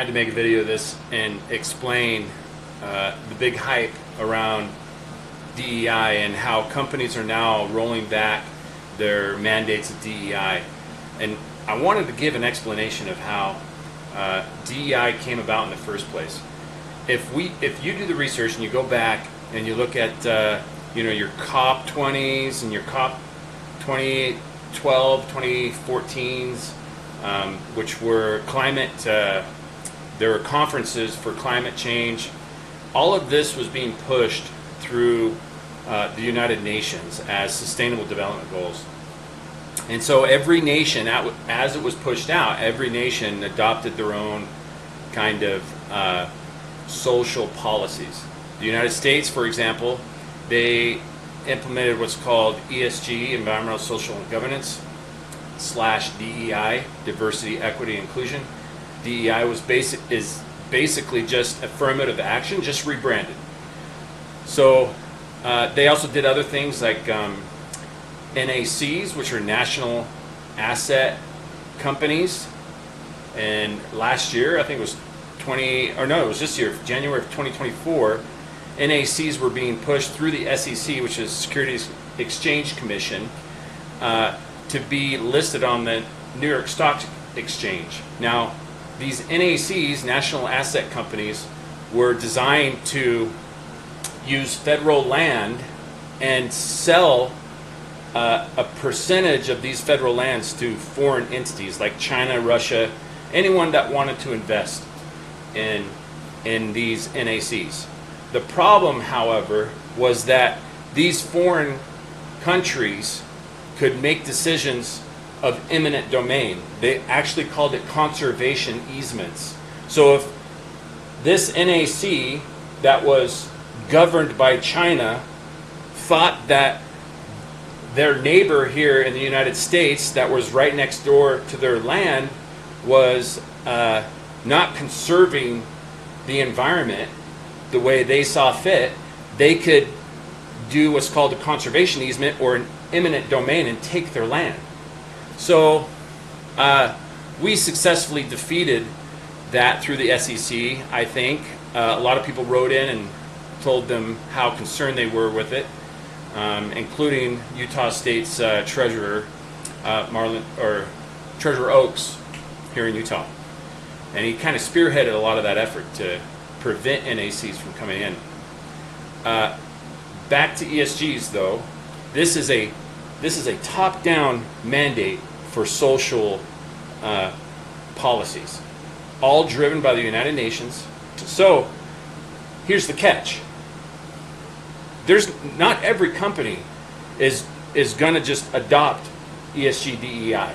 had to make a video of this and explain the big hype around DEI and how companies are now rolling back their mandates of DEI. And I wanted to give an explanation of how DEI came about in the first place. If you do the research and you go back and you look at your COP 20s and your COP 2012, 2014s, which were climate, there were conferences for climate change. All of this was being pushed through the United Nations as sustainable development goals. And so every nation, as it was pushed out, every nation adopted their own kind of social policies. The United States, for example, they implemented what's called ESG, Environmental, Social, and Governance, / DEI, Diversity, Equity, Inclusion. DEI is basically just affirmative action, just rebranded. So they also did other things like NACs, which are national asset companies. And last year, I think it was it was this year, January of 2024, NACs were being pushed through the SEC, which is Securities Exchange Commission, to be listed on the New York Stock Exchange. Now, these NACs, national asset companies, were designed to use federal land and sell a percentage of these federal lands to foreign entities like China, Russia, anyone that wanted to invest in these NACs. The problem, however, was that these foreign countries could make decisions of eminent domain. They actually called it conservation easements. So if this NAC that was governed by China thought that their neighbor here in the United States that was right next door to their land was not conserving the environment the way they saw fit, they could do what's called a conservation easement or an eminent domain and take their land. So we successfully defeated that through the SEC, I think. A lot of people wrote in and told them how concerned they were with it, including Utah State's treasurer, Treasurer Oaks here in Utah. And he kind of spearheaded a lot of that effort to prevent NACs from coming in. Back to ESGs though, this is a top-down mandate for social policies, all driven by the United Nations. So here's the catch. Not every company is going to just adopt ESG DEI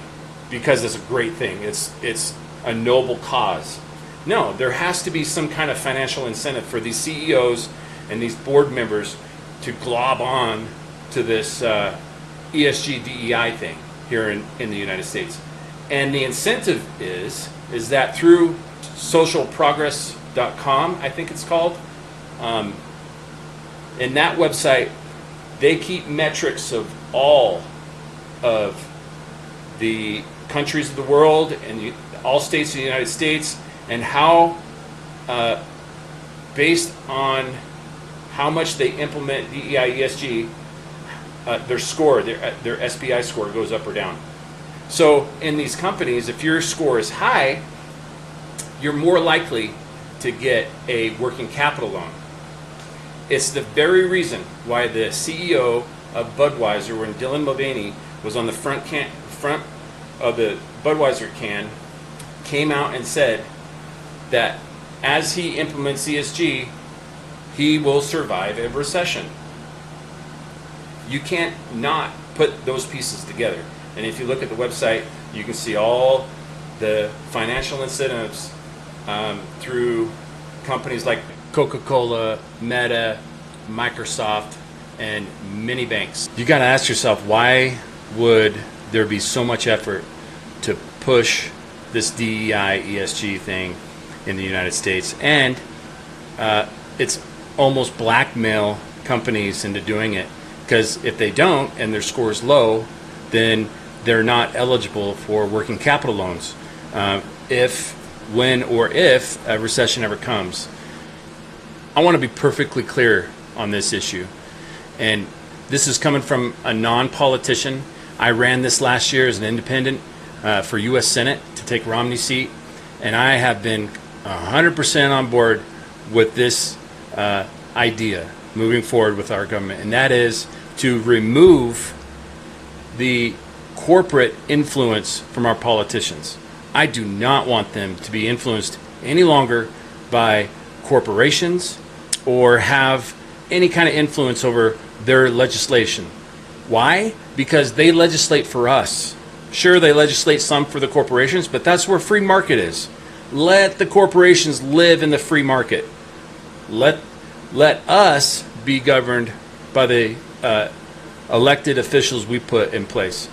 because it's a great thing. It's a noble cause. No, there has to be some kind of financial incentive for these CEOs and these board members to glob on to this ESG DEI thing here in the United States. And the incentive is that through socialprogress.com, I think it's called, in that website, they keep metrics of all of the countries of the world and all states of the United States, and how, based on how much they implement DEI, ESG, their score, their SPI score goes up or down. So in these companies, if your score is high, you're more likely to get a working capital loan. It's the very reason why the CEO of Budweiser, when Dylan Mulvaney was on the front of the Budweiser can, came out and said that as he implements ESG, he will survive a recession. You can't not put those pieces together. And if you look at the website, you can see all the financial incentives through companies like Coca-Cola, Meta, Microsoft, and many banks. You got to ask yourself, why would there be so much effort to push this DEI, ESG thing in the United States? And it's almost blackmail companies into doing it, because if they don't and their score is low, then they're not eligible for working capital loans. If when or if a recession ever comes. I want to be perfectly clear on this issue. And this is coming from a non-politician. I ran this last year as an independent for U.S. Senate to take Romney's seat. And I have been 100% on board with this idea moving forward with our government. And that is to remove the corporate influence from our politicians. I do not want them to be influenced any longer by corporations or have any kind of influence over their legislation. Why? Because they legislate for us. Sure, they legislate some for the corporations, but that's where free market is. Let the corporations live in the free market. Let us be governed by the elected officials we put in place.